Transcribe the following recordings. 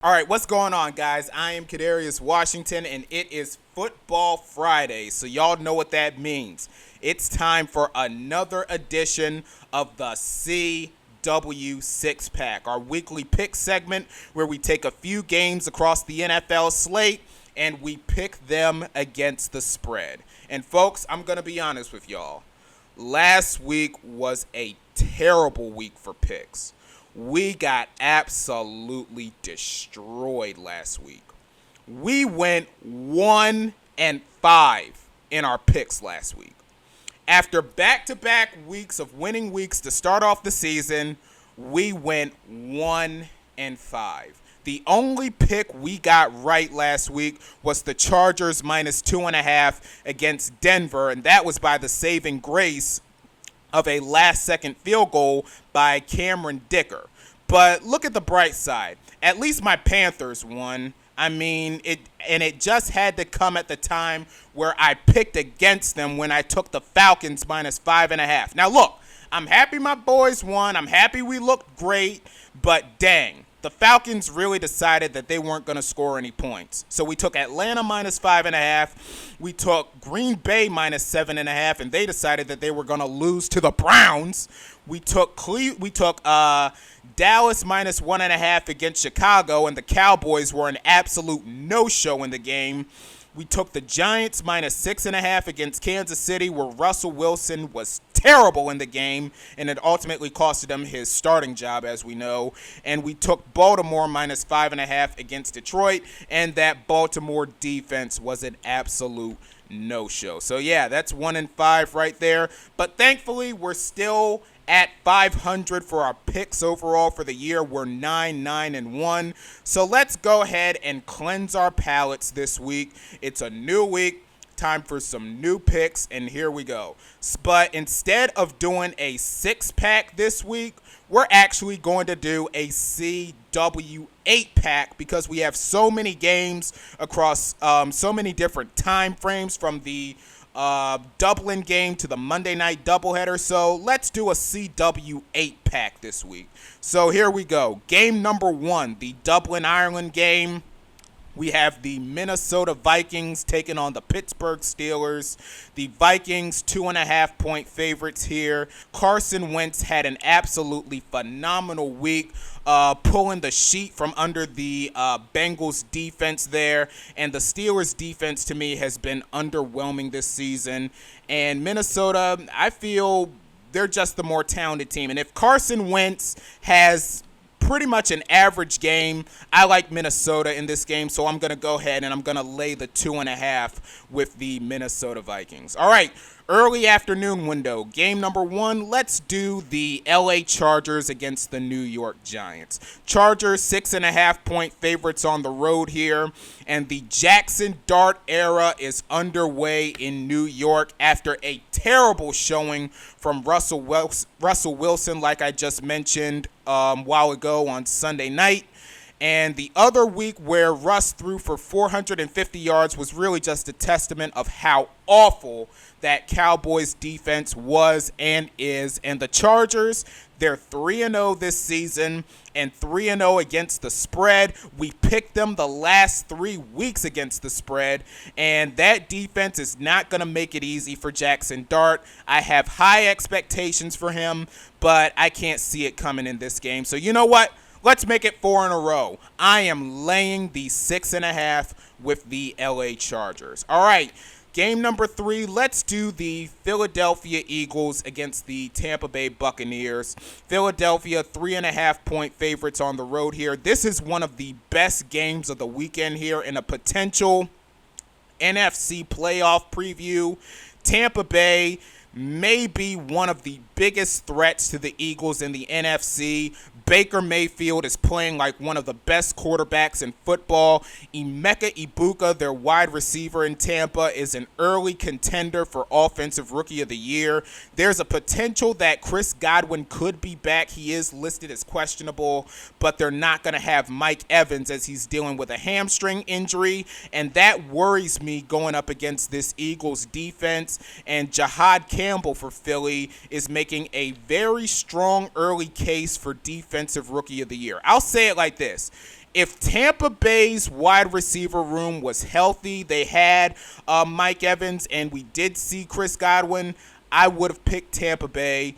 All right, what's going on, guys? I am Kadarius Washington, and it is Football Friday, so y'all know what that means. It's time for another edition of the CW Six Pack, our weekly pick segment where we take a few games across the NFL slate and we pick them against the spread. And folks, I'm going to be honest with y'all. Last week was a terrible week for picks. We got absolutely destroyed last week. We went 1-5 in our picks last week. After back-to-back weeks of winning weeks to start off the season, we went 1-5. The only pick we got right last week was the Chargers minus 2.5 against Denver, and that was by the saving grace of a last-second field goal by Cameron Dicker. But look at the bright side. At least my Panthers won. I mean, it just had to come at the time where I picked against them when I took the Falcons minus 5.5. Now, look, I'm happy my boys won. I'm happy we looked great. But dang, the Falcons really decided that they weren't going to score any points. So we took Atlanta minus 5.5. We took Green Bay minus 7.5, and they decided that they were going to lose to the Browns. We took Dallas minus 1.5 against Chicago, and the Cowboys were an absolute no-show in the game. We took the Giants minus 6.5 against Kansas City, where Russell Wilson was terrible in the game, and it ultimately costed him his starting job, as we know. And we took Baltimore minus 5.5 against Detroit, and that Baltimore defense was an absolute no-show. So, yeah, that's 1-5 right there. But thankfully, we're still at 500 for our picks overall for the year. We're 9-1. So let's go ahead and cleanse our palates this week. It's a new week. Time for some new picks, and here we go. But instead of doing a six-pack this week, we're actually going to do a CW 8-pack because we have so many games across so many different time frames, from the Dublin game to the Monday night doubleheader. So let's do a CW 8-pack this week. So here we go. Game number 1, the Dublin, Ireland game. We have the Minnesota Vikings taking on the Pittsburgh Steelers. The Vikings, 2.5-point favorites here. Carson Wentz had an absolutely phenomenal week, pulling the sheet from under the Bengals defense there. And the Steelers defense, to me, has been underwhelming this season. And Minnesota, I feel they're just the more talented team. And if Carson Wentz has pretty much an average game, I like Minnesota in this game, so I'm going to go ahead and I'm going to lay the 2.5 with the Minnesota Vikings. All right, early afternoon window. Game number 1, let's do the LA Chargers against the New York Giants. Chargers, 6.5-point favorites on the road here, and the Jackson Dart era is underway in New York after a terrible showing from Russell Wilson, like I just mentioned a while ago on Sunday night. And the other week where Russ threw for 450 yards was really just a testament of how awful that Cowboys defense was and is. And the Chargers, they're 3-0 this season and 3-0 against the spread. We picked them the last 3 weeks against the spread, and that defense is not going to make it easy for Jackson Dart. I have high expectations for him, but I can't see it coming in this game. So you know what? Let's make it 4 in a row. I am laying the 6.5 with the LA Chargers. All right, game number 3, let's do the Philadelphia Eagles against the Tampa Bay Buccaneers. Philadelphia, 3.5-point favorites on the road here. This is one of the best games of the weekend here in a potential NFC playoff preview. Tampa Bay may be one of the biggest threats to the Eagles in the NFC. Baker Mayfield is playing like one of the best quarterbacks in football. Emeka Ibuka, their wide receiver in Tampa, is an early contender for Offensive Rookie of the Year. There's a potential that Chris Godwin could be back. He is listed as questionable, but they're not going to have Mike Evans as he's dealing with a hamstring injury, and that worries me going up against this Eagles defense. And Jahad Campbell for Philly is making a very strong early case for Defensive Rookie of the Year. I'll say it like this. If Tampa Bay's wide receiver room was healthy, they had Mike Evans, and we did see Chris Godwin, I would have picked Tampa Bay,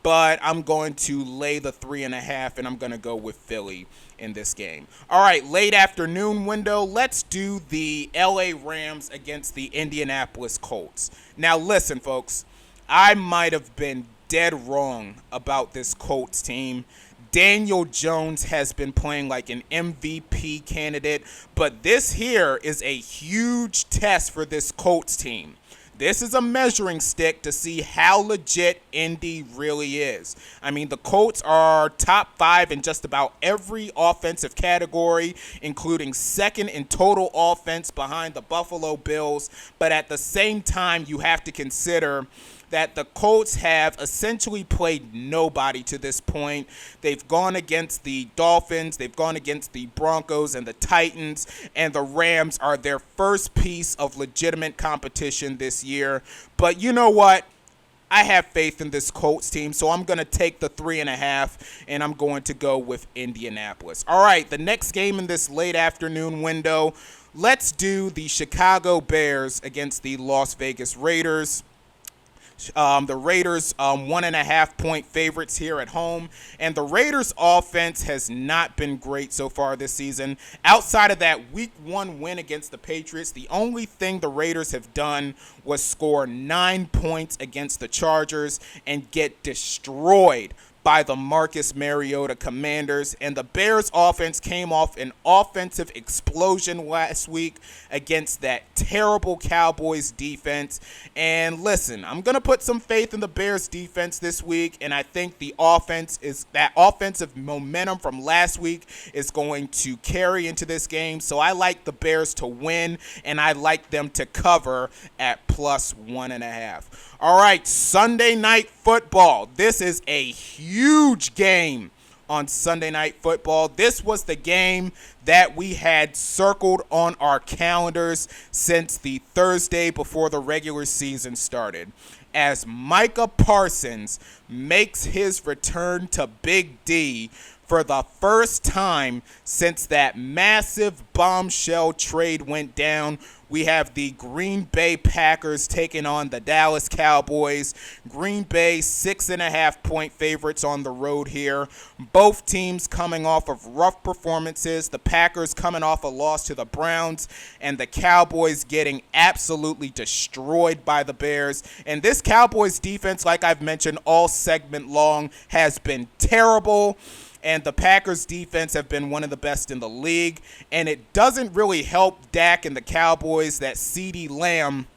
but I'm going to lay the 3.5, and I'm going to go with Philly in this game. All right, late afternoon window. Let's do the LA Rams against the Indianapolis Colts. Now, listen, folks, I might have been dead wrong about this Colts team. Daniel Jones has been playing like an MVP candidate, but this here is a huge test for this Colts team. This is a measuring stick to see how legit Indy really is. I mean, the Colts are top 5 in just about every offensive category, including second in total offense behind the Buffalo Bills. But at the same time, you have to consider that the Colts have essentially played nobody to this point. They've gone against the Dolphins, they've gone against the Broncos and the Titans, and the Rams are their first piece of legitimate competition this year. But you know what? I have faith in this Colts team, so I'm going to take the 3.5, and I'm going to go with Indianapolis. All right, the next game in this late afternoon window, let's do the Chicago Bears against the Las Vegas Raiders. The Raiders 1.5 point favorites here at home, and the Raiders offense has not been great so far this season. Outside of that week 1 win against the Patriots, the only thing the Raiders have done was score 9 points against the Chargers and get destroyed by the Marcus Mariota Commanders. And the Bears offense came off an offensive explosion last week against that terrible Cowboys defense. And listen, I'm going to put some faith in the Bears defense this week, and I think the offense is that offensive momentum from last week is going to carry into this game. So I like the Bears to win, and I like them to cover at plus 1.5. All right, Sunday Night Football. This is a huge game on Sunday Night Football. This was the game that we had circled on our calendars since the Thursday before the regular season started, as Micah Parsons makes his return to Big D for the first time since that massive bombshell trade went down. We have the Green Bay Packers taking on the Dallas Cowboys. Green Bay 6.5 point favorites on the road here. Both teams coming off of rough performances. The Packers coming off a loss to the Browns, and the Cowboys getting absolutely destroyed by the Bears. And this Cowboys defense, like I've mentioned all segment long, has been terrible. And the Packers defense have been one of the best in the league. And it doesn't really help Dak and the Cowboys that CeeDee Lamb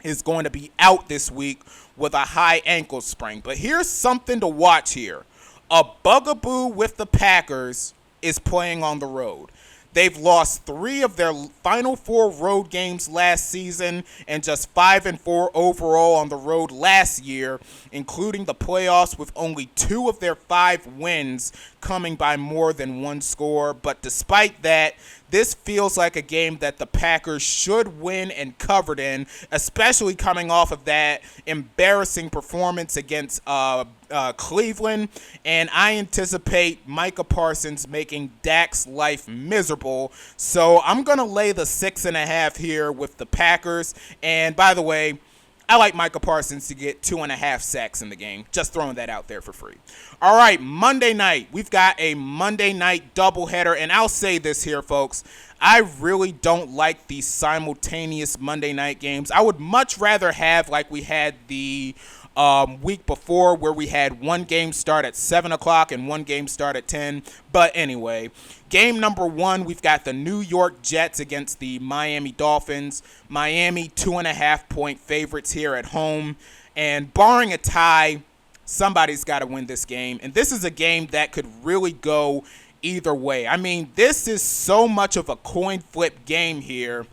is going to be out this week with a high ankle sprain. But here's something to watch here. A bugaboo with the Packers is playing on the road. They've lost 3 of their final 4 road games last season and just 5-4 overall on the road last year, including the playoffs, with only 2 of their 5 wins coming by more than 1 score. But despite that, this feels like a game that the Packers should win and covered in, especially coming off of that embarrassing performance against Cleveland. And I anticipate Micah Parsons making Dak's life miserable. So I'm going to lay the 6.5 here with the Packers. And by the way, I like Micah Parsons to get 2.5 sacks in the game. Just throwing that out there for free. All right, Monday night. We've got a Monday night doubleheader. And I'll say this here, folks. I really don't like these simultaneous Monday night games. I would much rather have, like we had the week before, where we had one game start at 7 o'clock and one game start at 10. But anyway, game number 1, we've got the New York Jets against the Miami Dolphins. Miami 2.5 point favorites here at home. And barring a tie, somebody's got to win this game. And this is a game that could really go either way. I mean, this is so much of a coin flip game here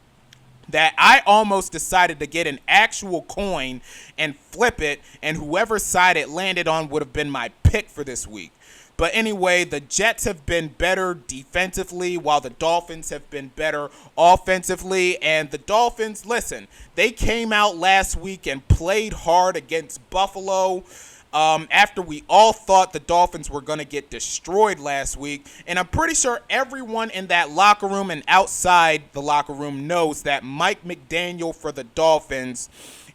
that I almost decided to get an actual coin and flip it, and whoever side it landed on would have been my pick for this week. But anyway, the Jets have been better defensively, while the Dolphins have been better offensively. And the Dolphins, listen, they came out last week and played hard against Buffalo. after we all thought the Dolphins were going to get destroyed last week. And I'm pretty sure everyone in that locker room and outside the locker room knows that Mike McDaniel for the Dolphins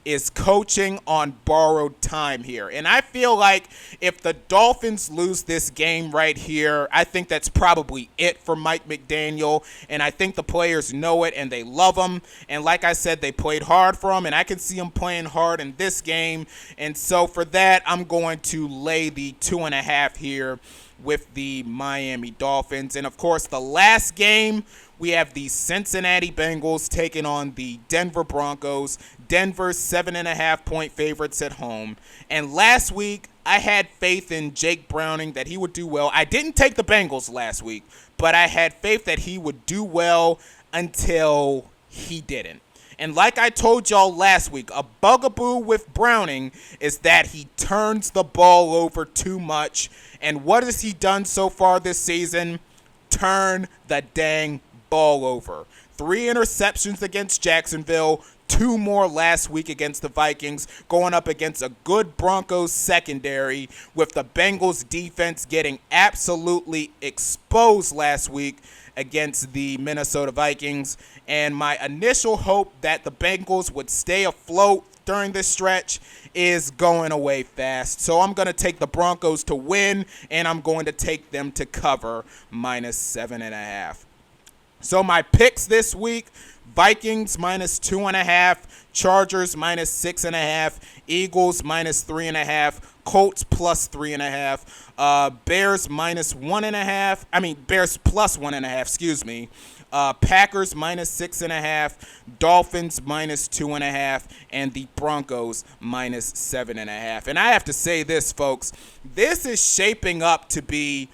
is coaching on borrowed time here. And I feel like if the Dolphins lose this game right here, I think that's probably it for Mike McDaniel. And I think the players know it and they love him. And like I said, they played hard for him, and I can see him playing hard in this game. And so for that, I'm going to lay the 2.5 here with the Miami Dolphins. And of course, the last game, we have the Cincinnati Bengals taking on the Denver Broncos. Denver's 7.5-point favorites at home. And last week, I had faith in Jake Browning that he would do well. I didn't take the Bengals last week, but I had faith that he would do well until he didn't. And like I told y'all last week, a bugaboo with Browning is that he turns the ball over too much. And what has he done so far this season? Turn the dang ball over. 3 interceptions against Jacksonville, 2 more last week against the Vikings, going up against a good Broncos secondary, with the Bengals defense getting absolutely exposed last week against the Minnesota Vikings. And my initial hope that the Bengals would stay afloat during this stretch is going away fast. So I'm going to take the Broncos to win, and I'm going to take them to cover -7.5. So my picks this week: Vikings -2.5, Chargers -6.5, Eagles -3.5, Colts +3.5, Bears -1.5. Bears +1.5. Excuse me. Packers -6.5, Dolphins -2.5, and the Broncos -7.5. And I have to say this, folks, this is shaping up to be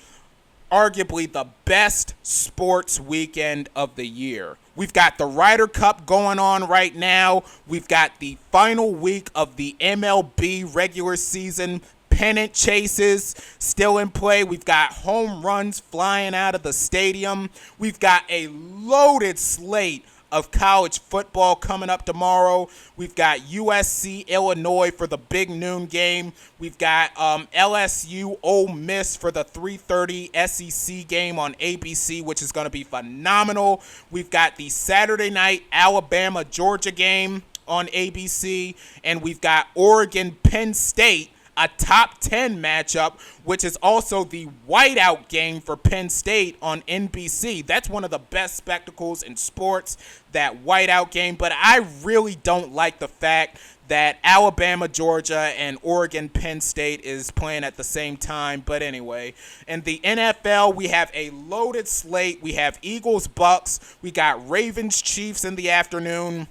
arguably the best sports weekend of the year. We've got the Ryder Cup going on right now. We've got the final week of the MLB regular season pennant chases still in play. We've got home runs flying out of the stadium. We've got a loaded slate of college football coming up tomorrow. We've got USC Illinois for the big noon game. We've got LSU Ole Miss for the 3:30 SEC game on ABC, which is going to be phenomenal. We've got the Saturday night Alabama Georgia game on ABC, and we've got Oregon Penn State, a top 10 matchup, which is also the whiteout game for Penn State on NBC. That's one of the best spectacles in sports, that whiteout game. But I really don't like the fact that Alabama, Georgia, and Oregon Penn State is playing at the same time. But anyway, in the NFL, we have a loaded slate. We have Eagles, Bucks. We got Ravens, Chiefs in the afternoon.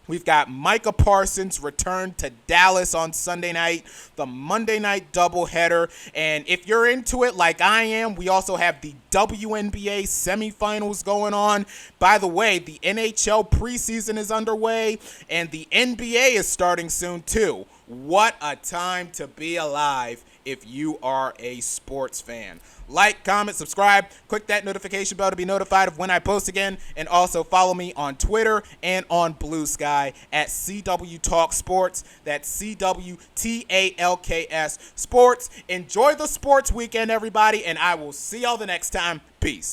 We've got Micah Parsons return to Dallas on Sunday night, the Monday night doubleheader. And if you're into it like I am, we also have the WNBA semifinals going on. By the way, the NHL preseason is underway, and the NBA is starting soon too. What a time to be alive if you are a sports fan. Like, comment, subscribe, click that notification bell to be notified of when I post again, and also follow me on Twitter and on Bluesky at CW Talk Sports. That's CWTALKS Sports. Enjoy the sports weekend, everybody, and I will see y'all the next time. Peace.